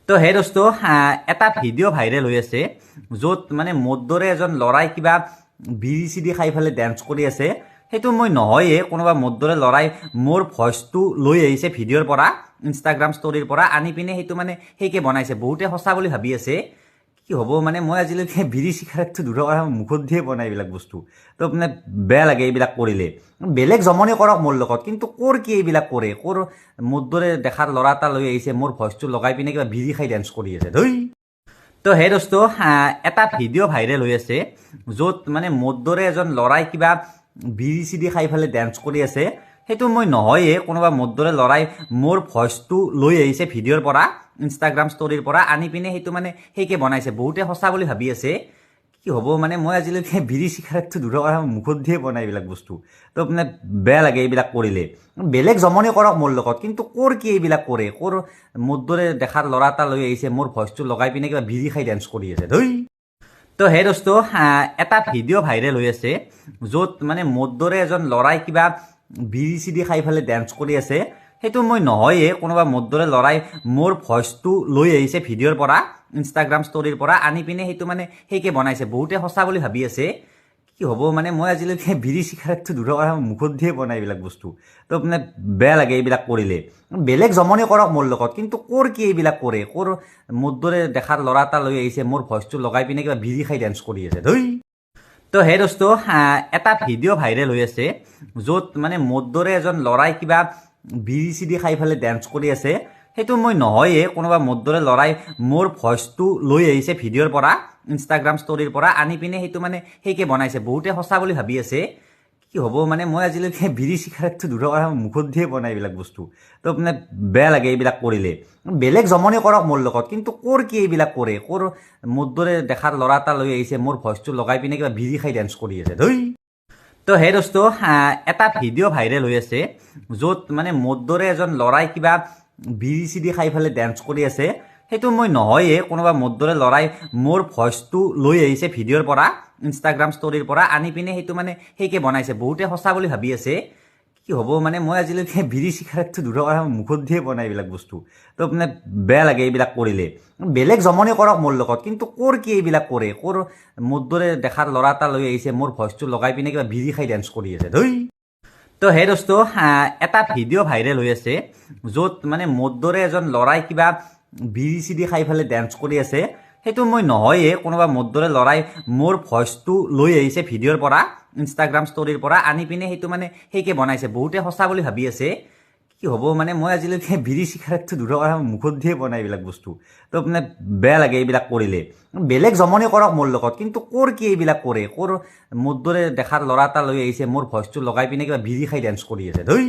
তো হে দোস্ত এটা ভিডিঅ' ভাইৰেল হৈ আছে য'ত মানে মোৰ দৰে এজন ল'ৰাই কিবা বিড়ি চিডি খাই পেলাই ডেন্স কৰি আছে। সেইটো মই নহয়ে, কোনোবা মোৰ দৰে ল'ৰাই মোৰ ভইচটো লৈ আহিছে ভিডিঅ'ৰ পৰা, ইনষ্টাগ্ৰাম ষ্টৰীৰ পৰা আনি পিনে সেইটো মানে সেইকে বনাইছে। বহুতে সঁচা বুলি ভাবি আছে। কি হ'ব মানে মই আজিলৈকে বিড়ি চিগাৰেটটো দূৰৰ কথা মুখত দিয়ে বনাই এইবিলাক বস্তু। তো মানে বেয়া লাগে এইবিলাক কৰিলে। বেলেগ জমনি কৰক মোৰ লগত, কিন্তু ক'ৰ কি এইবিলাক কৰে? ক'ৰ মোৰ দৰে দেখাৰ ল'ৰা এটা লৈ আহিছে, মোৰ ভইচটো লগাই পিনে কিবা বিড়ি খাই ডেন্স কৰি আছে ধুই। তো হে দোস্ত এটা ভিডিঅ' ভাইৰেল হৈ আছে য'ত মানে মোৰ দৰে এজন ল'ৰাই কিবা বিড়ি চিডি খাই পেলাই ডেন্স কৰি আছে। সেইটো মই নহয়ে, কোনোবা মোৰ দৰে ল'ৰাই মোৰ ভইচটো লৈ আহিছে ভিডিঅ'ৰ পৰা, ইনষ্টাগ্ৰাম ষ্টৰীৰ পৰা আনি পিনে সেইটো মানে সেইকে বনাইছে। বহুতে সঁচা বুলি ভাবি আছে। কি হ'ব মানে মই আজিলৈকে বিড়ি চিগাৰেটটো দূৰৰ কথা মুখত দিয়ে বনাই এইবিলাক বস্তু। তো মানে বেয়া লাগে এইবিলাক কৰিলে। বেলেগ জমনি কৰক মোৰ লগত, কিন্তু ক'ৰ কি এইবিলাক কৰে? ক'ৰ মোৰ দৰে দেখাৰ ল'ৰা এটা লৈ আহিছে, মোৰ ভইচটো লগাই পিনে কিবা বিড়ি খাই ডেন্স কৰি আছে ধুই। তো হে দোস্ত এটা ভিডিঅ' ভাইৰেল হৈ আছে য'ত মানে মোৰ দৰে এজন ল'ৰাই কিবা বিড়ি চিডি খাই পেলাই ডেন্স কৰি আছে। সেইটো মই নহয়ে, কোনোবা মোৰ দৰে ল'ৰাই মোৰ ভইচটো লৈ আহিছে ভিডিঅ'ৰ পৰা, ইনষ্টাগ্ৰাম ষ্টৰীৰ পৰা আনি পিনে সেইটো মানে সেইকে বনাইছে। বহুতে সঁচা বুলি ভাবি আছে। কি হ'ব মানে মই আজিলৈকে বিড়ি চিগাৰেটটো দূৰৰ কথা মুখত দিয়ে বনাই এইবিলাক বস্তু। তো মানে বেয়া লাগে এইবিলাক কৰিলে। বেলেগ জমনি কৰক মোৰ লগত, কিন্তু ক'ৰ কি এইবিলাক কৰে? ক'ৰ মোৰ দৰে দেখাৰ ল'ৰা এটা লৈ আহিছে, মোৰ ভইচটো লগাই পিনে কিবা বিড়ি খাই ডেন্স কৰি আছে ধুই। তো হে দোস্ত এটা ভিডিঅ' ভাইৰেল হৈ আছে য'ত মানে মোৰ দৰে এজন ল'ৰাই কিবা বিড়ি চিডি খাই পেলাই ডেন্স কৰি আছে। সেইটো মই নহয়ে, কোনোবা মোৰ দৰে ল'ৰাই মোৰ ভইচটো লৈ আহিছে ভিডিঅ'ৰ পৰা, ইনষ্টাগ্ৰাম ষ্টৰীৰ পৰা আনি পিনে সেইটো মানে সেইকে বনাইছে। বহুতে সঁচা বুলি ভাবি আছে। কি হ'ব মানে মই আজিলৈকে বিড়ি চিগাৰেটটো দূৰৰ কথা মুখত দিয়ে বনাই এইবিলাক বস্তু। তো মানে বেয়া লাগে এইবিলাক কৰিলে। বেলেগ জমনি কৰক মোৰ লগত, কিন্তু ক'ৰ কি এইবিলাক কৰে? ক'ৰ মোৰ দৰে দেখাৰ ল'ৰা এটা লৈ আহিছে, মোৰ ভইচটো লগাই পিনে কিবা বিড়ি খাই ডেন্স কৰি আছে ধুই। তো হে দোস্ত এটা ভিডিঅ' ভাইৰেল হৈ আছে য'ত মানে মোৰ দৰে এজন ল'ৰাই কিবা বিড়ি চিডি খাই পেলাই ডেন্স কৰি আছে। সেইটো মই নহয়ে, কোনোবা মোৰ দৰে ল'ৰাই মোৰ ভইচটো লৈ আহিছে ভিডিঅ'ৰ পৰা, ইনষ্টাগ্ৰাম ষ্টৰীৰ পৰা আনি পিনে সেইটো মানে সেইকে বনাইছে। বহুতে সঁচা বুলি ভাবি আছে। কি হ'ব মানে মই আজিলৈকে বিড়ি চিগাৰেটটো দূৰৰ কথা মুখত দিয়ে বনাই এইবিলাক বস্তু। তো মানে বেয়া লাগে এইবিলাক কৰিলে। বেলেগ জমনি কৰক মোৰ লগত, কিন্তু ক'ৰ কি এইবিলাক কৰে? ক'ৰ মোৰ দৰে দেখাৰ ল'ৰা এটা লৈ আহিছে, মোৰ ভইচটো লগাই পিনে কিবা বিড়ি খাই ডেন্স কৰি আছে ধুই। তো হে দোস্ত এটা ভিডিঅ' ভাইৰেল হৈ আছে য'ত মানে মোৰ দৰে এজন ল'ৰাই কিবা বিড়ি চিডি খাই পেলাই ডেন্স কৰি আছে। সেইটো মই নহয়ে, কোনোবা মোৰ দৰে ল'ৰাই মোৰ ভইচটো লৈ আহিছে ভিডিঅ'ৰ পৰা, ইনষ্টাগ্ৰাম ষ্টৰীৰ পৰা আনি পিনে সেইটো মানে সেইকে বনাইছে। বহুতে সঁচা বুলি ভাবি আছে। কি হ'ব মানে মই আজিলৈকে বিড়ি চিগাৰেটটো দূৰৰ কথা মুখত দিয়ে বনাই এইবিলাক বস্তু। তো মানে বেয়া লাগে এইবিলাক কৰিলে। বেলেগ জমনি কৰক মোৰ লগত, কিন্তু ক'ৰ কি এইবিলাক কৰে? ক'ৰ মোৰ দৰে দেখাৰ ল'ৰা এটা লৈ আহিছে, মোৰ ভইচটো লগাই পিনে কিবা বিড়ি খাই ডেন্স কৰি আছে ধুই।